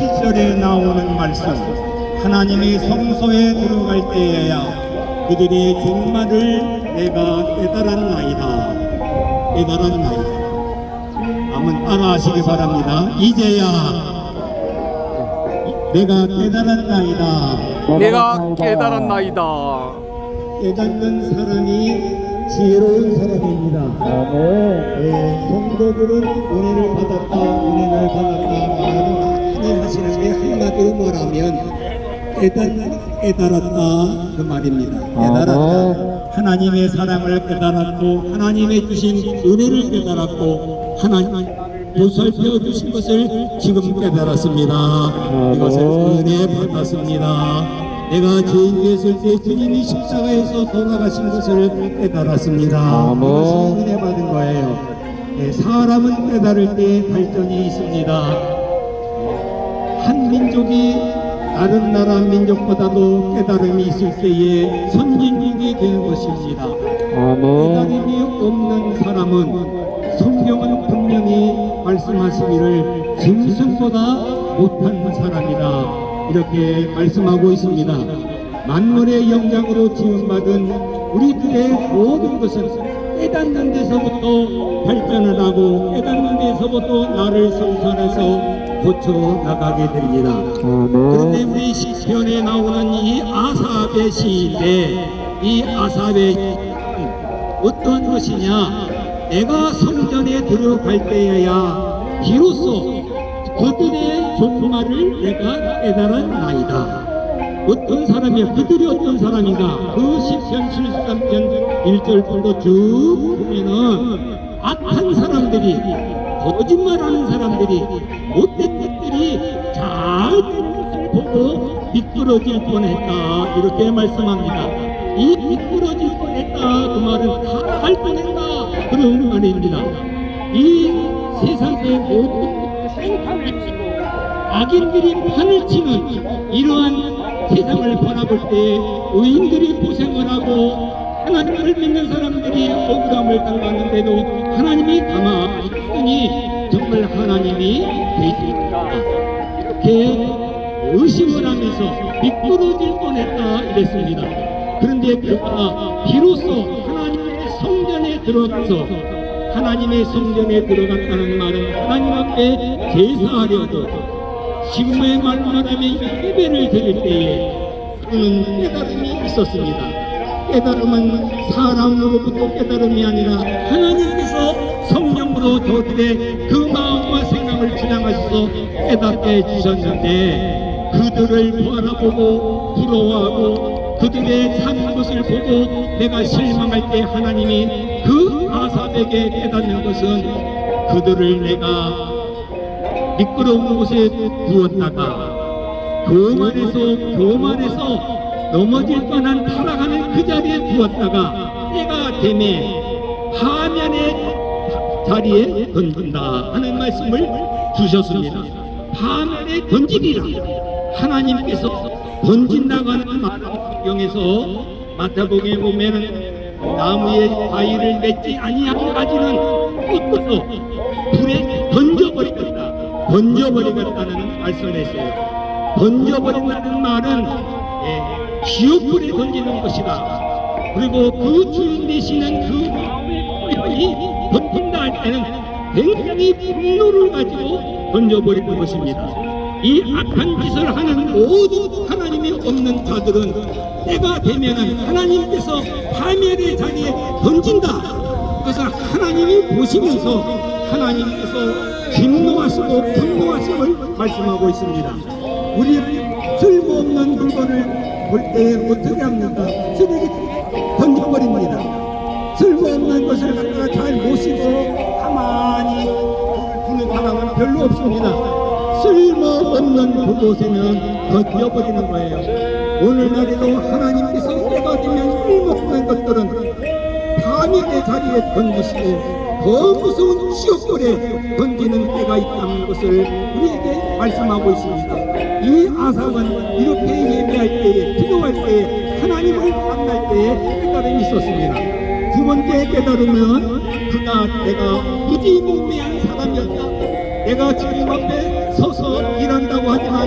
7절에 나오는 말씀, 하나님의 성소에 들어갈 때에야 그들의 종말을 내가 깨달았나이다. 깨달았나이다. 한번 따라하시기 바랍니다. 이제야 내가 깨달았나이다. 내가 깨달았나이다. 깨닫는 사람이 지혜로운 사람입니다. 성도들은 은혜를 받았다 말을 하시는 게 한마디로 말하면 깨달았다 그 말입니다. 깨달았다. 하나님의 사랑을 깨달았고 하나님의 주신 은혜를 깨달았고 하나님 보살펴 주신 것을 지금 깨달았습니다. 이것을 은혜 받았습니다. 내가 죄인 되었을 때 주님이 십자가에서 돌아가신 것을 깨달았습니다. 이것이 은혜 받은 거예요. 사람은 깨달을 때 발전이 있습니다. 한 민족이 다른 나라 민족보다도 깨달음이 있을 때에 선진국이 되는 것입니다. 깨달음이 없는 사람은 성경은 분명히 말씀하시기를 짐승보다 못한 사람이다 이렇게 말씀하고 있습니다. 만물의 영장으로 지음받은 우리들의 모든 것은 깨닫는 데서부터 발전을 하고 깨닫는 데서부터 나를 성산해서 고쳐 나가게 됩니다. 그런데 우리 시편에 나오는 이 아삽의 시인데 이 아삽의 어떤 것이냐, 내가 성전에 들어갈 때에야 비로소 그들의 종말을 내가 깨달았나이다. 어떤 사람이야? 그들이 어떤 사람인가? 그 시편 73편 1절부터 쭉 보면은 악한 사람들이, 거짓말하는 사람들이, 못된 것들이 잘된 것을 보고 미끄러질 뻔했다 이렇게 말씀합니다. 이 미끄러질 뻔했다 그 말은 타락할 뻔했다 그런 말입니다. 이 세상의 모든 생판을 치고 악인들이 판을 치는 이러한 세상을 바라볼 때 의인들이 고생을 하고 하나님을 믿는 사람들이 억울함을 당하는데도 하나님이 가만히 있으니 정말 하나님이 계십니다 이렇게 의심을 하면서 미끄러질 뻔했다 이랬습니다. 그런데 그가 비로소 하나님의 성전에 들어가서, 하나님의 성전에 들어갔다는 말은 하나님 앞에 제사하려고 지금의 말로 말하면 예배를 드릴 때에 그는 깨달음이 있었습니다. 깨달음은 사람으로부터 깨달음이 아니라 하나님께서 성령으로 저들의 그 마음과 생각을 주장하셔서 깨닫게 해주셨는데 그들을 바라보고 부러워하고 그들의 사는 것을 보고 내가 실망할 때 하나님이 그 아삽에게 깨닫는 것은 그들을 내가 미끄러운 곳에 두었다가 교만해서 넘어질 뻔한 타락하는 그 자리에 두었다가 때가 되매 파면의 자리에 던진다 하는 말씀을 주셨습니다. 파면에 던지리라. 하나님께서 던진다고 하는 말은 성경에서 마태복음에 보면은 나무에 과일을 맺지 아니한 가지는 꺾어서 불에 던져버리겠다는 말씀을 했어요. 던져버린다는 말은 지옥불에 던지는 것이다. 그리고 그 주인 되시는 그 마음의 표현이 던진다 할 때는 굉장히 분노를 가지고 던져버리는 것입니다. 이 악한 짓을 하는 모든 하나님이 없는 자들은 때가 되면은 하나님께서 파멸의 자리에 던진다. 그것을 하나님이 보시면서 하나님께서 진노하시고 분노하심을 말씀하고 있습니다. 우리는 쓸모없는 물건을 볼 때 어떻게 합니까? 쓰레기 던져버립니다. 쓸모없는 것을 갖다가 잘 모시고 가만히 두는 사람은 별로 없습니다. 쓸모없는 그곳에는 던져버리는 거예요. 오늘날에도 하나님께서 때가 되면 쓸모없는 것들은 파멸의 자리에 던지시고 더 무서운 지옥불에 던지는 때가 있다는 것을 우리에게 말씀하고 있습니다. 이 아삽은 이렇게 예배할 때에, 기도할 때에, 하나님을 만날 때에 깨달음이 있었습니다. 두 번째 깨달음은 그가 내가 무지몽매한 사람이었다. 내가 주님 앞에 서서 일한다고 하지만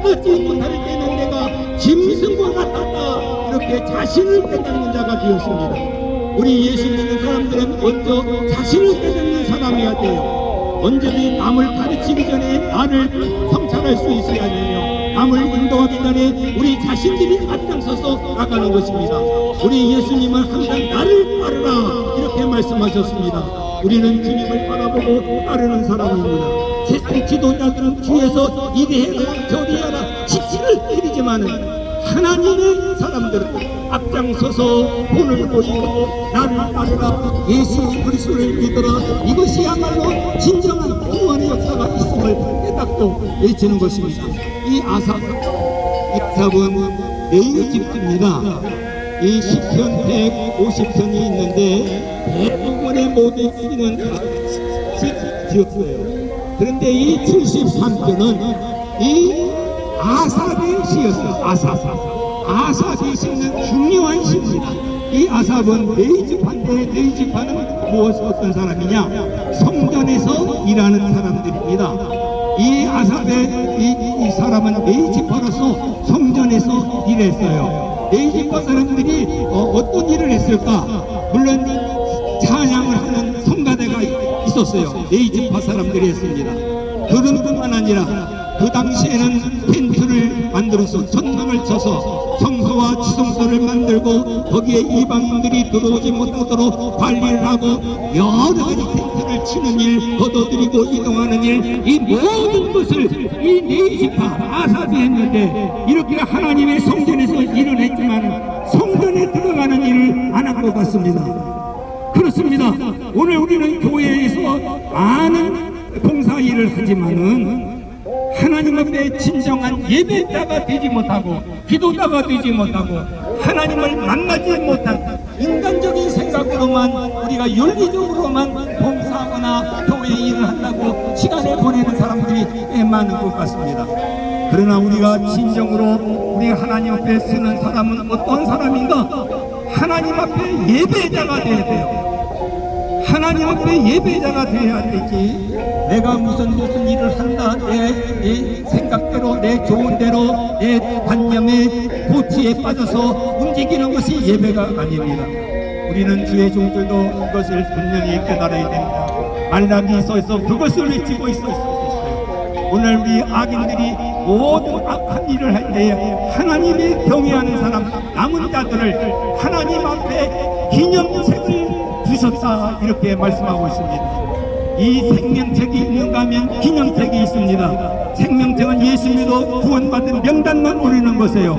받지 못할 때는 내가 짐승과 같았다. 이렇게 자신을 깨닫는 자가 되었습니다. 우리 예수 믿는 사람들은 먼저 자신을 깨닫는 사람이어야 돼요. 언제든지 남을 가르치기 전에 나를 성찰할 수 있어야 되며, 남을 인도하기 전에 우리 자신들이 앞장서서 나가는 것입니다. 우리 예수님은 항상 나를 따르라 이렇게 말씀하셨습니다. 우리는 주님을 바라보고 따르는 사람입니다. 세상 지도자들은 뒤에서 이리해라 저리해라 지시를 때리지만은 하나님의 사람들은 앞장서서 본을 보이고 나를 따르라 예수 그리스도를 믿어라, 이것이야말로 진정한 구원의 역사가 있음을 깨닫고 외치는 것입니다. 이 아삽은 레위집입니다. 이 시편 150편이 있는데 대부분의 모든 시는 다 지었어요. 그런데 이 73편은 이 아삽의 시였어요. 아삽이 싣는 중요한 시입니다. 이 아삽은 레위집한데, 레위집하는 무엇 어떤 사람이냐? 성전에서 일하는 사람들입니다. 이 아삽의 이 사람은 레위집파로서 성전에서 일했어요. 레위집파 사람들이 어떤 일을 했을까? 물론 찬양을 하는 성가대가 있었어요. 레위집파 사람들이 했습니다. 그런 뿐만 아니라 그 당시에는 텐트를 만들어서 전망을 쳐서 성소와 지성소를 만들고 거기에 이방인들이 들어오지 못하도록 관리를 하고 여러 가지 텐트를 치는 일, 걷어들이고 이동하는 일, 이 모든 것을 이 레위지파 아삽이 했는데, 이렇게 하나님의 성전에서 일을 했지만 성전에 들어가는 일을 안 한 것 같습니다. 그렇습니다. 오늘 우리는 교회에서 많은 봉사 일을 하지만은 하나님 앞에 진정한 예배자가 되지 못하고 기도자가 되지 못하고 하나님을 만나지 못한 인간적인 생각으로만, 우리가 윤리적으로만 봉사하거나 교회 일을 한다고 시간을 보내는 사람들이 꽤 많은 것 같습니다. 그러나 우리가 진정으로 우리 하나님 앞에 쓰는 사람은 어떤 사람인가? 하나님 앞에 예배자가 되어야 돼요. 하나님 앞에 예배자가 되어야 되지, 내가 무슨 일을 한다, 내 생각대로, 내 좋은 대로, 내 관념의 고치에 빠져서 움직이는 것이 예배가 아닙니다. 우리는 주의 종들도 이것을 분명히 깨달아야 됩니다. 말라기서에서 그것을 외치고 있어요. 오늘 우리 악인들이 모든 악한 일을 할 때에 하나님이 경외하는 사람, 남은 자들을 하나님 앞에 기념책을 주셨다 이렇게 말씀하고 있습니다. 이 생명책이 있는가 하면 기념책이 있습니다. 생명책은 예수 믿어 구원받은 명단만 올리는 것이에요.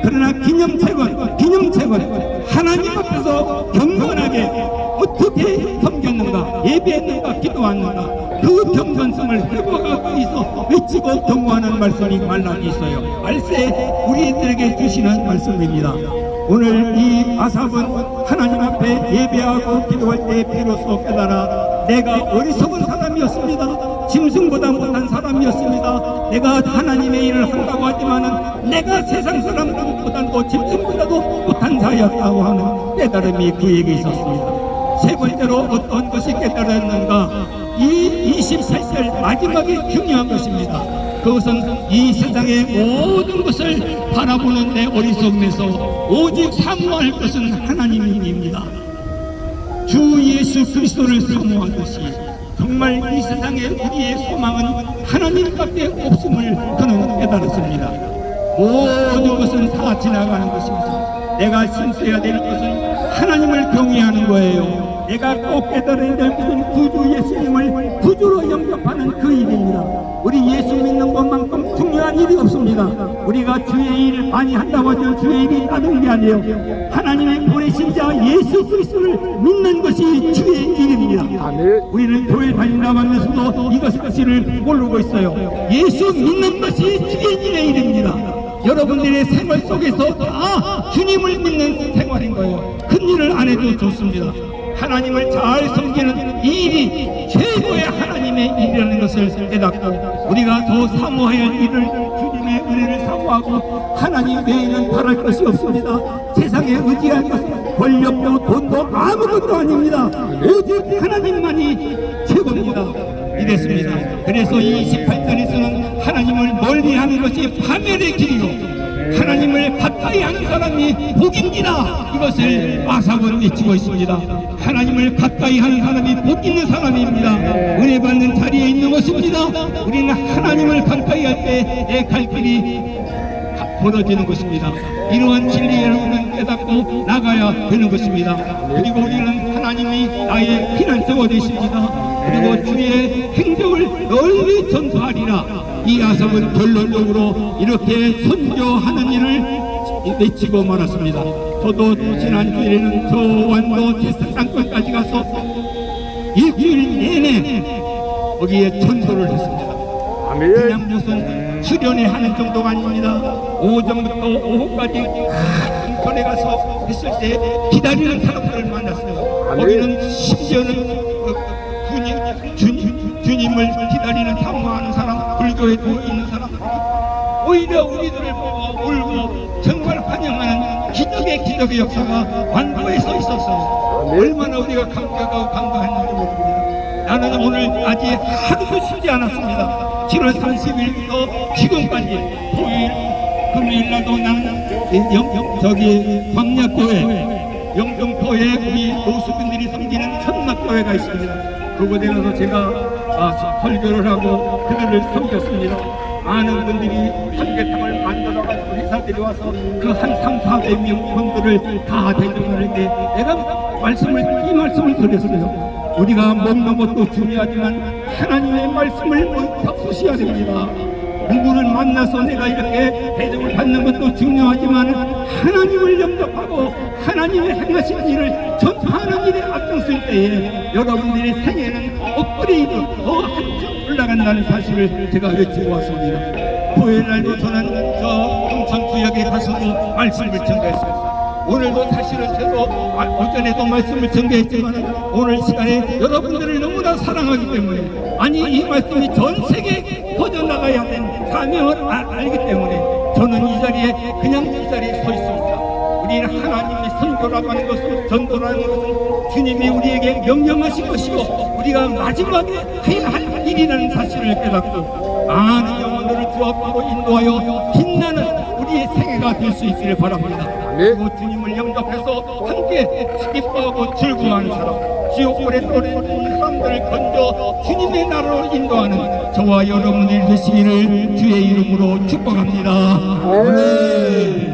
그러나 기념책은 하나님 앞에서 경건하게 어떻게 섬겼는가, 예배했는가, 기도했는가, 그 경건성을 회복하기 위해서 외치고 경고하는 말씀이 말라기 있어요. 말세 우리들에게 주시는 말씀입니다. 오늘 이 아삽은 하나님 앞에 예배하고 기도할 때 비로소 깨달아 내가 어리석은 사람이었습니다. 짐승보다 못한 사람이었습니다. 내가 하나님의 일을 한다고 하지만은 내가 세상 사람들보다도 짐승보다도 못한 자였다고 하는 깨달음이 그에게 있었습니다. 세 번째로 어떤 것이 깨달았는가? 이 28절 마지막에 중요한 것입니다. 그것은 이 세상의 모든 것을 바라보는 내 어리석음에서 오직 사모할 것은 하나님입니다. 주 예수 그리스도를 사모하듯이 정말 이 세상에 우리의 소망은 하나님밖에 없음을 그는 깨달았습니다. 모든 것은 다 지나가는 것입니다. 내가 신뢰해야 될 것은 하나님을 경외하는 거예요. 내가 꼭 깨달아야 될 것은 구주 예수님을 구주로 영접하는 그 일입니다. 우리 예수 믿는 것만큼 중요한 일이 없습니다. 우리가 주의 일을 많이 한다고 하면 주의 일이 다른 게 아니에요. 하나님의 보내신 자 예수 그리스도를 믿는 것이 주의 일입니다. 우리는 교회 다닌다고 하면서도 이것을 모르고 있어요. 예수 믿는 것이 주의 일의 일입니다. 여러분들의 생활 속에서 다 주님을 믿는 생활인 거예요. 큰 일을 안 해도 좋습니다. 하나님을 잘 섬기는 이 일이 최고의 하나님의 일이라는 것을 깨닫고 우리가 더 사모해야 할 일을, 주님의 은혜를 사모하고 하나님 외에는 바랄 것이 없습니다. 세상에 의지할 것은 권력도 돈도 아무것도 아닙니다. 오직 하나님만이 최고입니다. 이랬습니다. 그래서 이 28절에서는 하나님을 멀리하는 것이 파멸의 길이요 하나님을 가까이 하는 사람이 복입니다. 이것을 아삽은 외치고 있습니다. 하나님을 가까이 하는 사람이 복 있는 사람입니다. 은혜 받는 자리에 있는 것입니다. 우리는 하나님을 가까이 할 때 내 갈 길이 벌어지는 것입니다. 이러한 진리를 우리는 깨닫고 나가야 되는 것입니다. 그리고 우리는 하나님이 나의 피난처가 되십니다. 그리고 주의 행적을 널리 전파하리라. 이 아삽은 결론적으로 이렇게 선교하는 일을 외치고 말았습니다. 저도 지난주에는 저 완도 테스 땅굴까지 가서 일주일 내내 거기에 전도를 했습니다. 그냥 무슨 수련회 하는 정도가 아닙니다. 오전부터 오후까지 인천에 가서 했을 때 기다리는 사람들을 만났어요. 거기는 심지어는 주님을 기다리는 사모하는 사람, 불교에도 있는 사람들이 오히려 우리들을 보고 울고 정말 환영하는 기적의 역사가 완도에서 있었어요. 얼마나 우리가 감격하고 감사했는지 모릅니다. 나는 오늘 아직 하루도 쉬지 않았습니다. 7월 30일부터 지금까지 토요일, 금요일날도 나는 저기 광야교회, 영등포에 우리 노숙인들이 섬기는 천막교회가 있습니다. 그곳에 가서 제가 설교를 하고 그들을 섬겼습니다. 많은 분들이 삼계탕을 만들어가지고 회사들이 와서 그 한 300~400명 분들을 다 대접하는데 내가 이 말씀을 드렸어요. 우리가 먹는 것도 중요하지만 하나님의 말씀을 섭취해야 됩니다. 누구를 만나서 내가 이렇게 대접을 받는 것도 중요하지만 하나님을 영접하고 하나님의 행하신 일을 전파하는 일에 앞장설 때에 여러분들의 생애는 업그레이드 더 한층 올라간다는 사실을 제가 외치고 왔습니다. 토요일날도 저는 저 동천구역에 가서도 말씀을 전개했습니다. 오늘도 사실은 저도 오전에도 말씀을 전개했지만 오늘 시간에 여러분들을 너무나 사랑하기 때문에 아니 이 말씀이 전 세계에 퍼져나가야 되는 사명을 알기 때문에 저는 이 자리에 그냥 이 자리에 서 있습니다. 우리는 하나님의 선교라고 하는 것은 전도라는 것은 주님이 우리에게 명령하신 것이고 우리가 마지막에 해야 할 일이라는 사실을 깨닫고 많은 영혼들을 주 앞으로 인도하여 빛나는 우리의 생애가 될 수 있기를 바랍니다. 그리고 주님을 영접해서 함께 기뻐하고 즐거워하는 사람, 지옥불에 떨어진 사람들을 건져 주님의 나라로 인도하는 저와 여러분들이 되시기를 주의 이름으로 축복합니다. 아멘.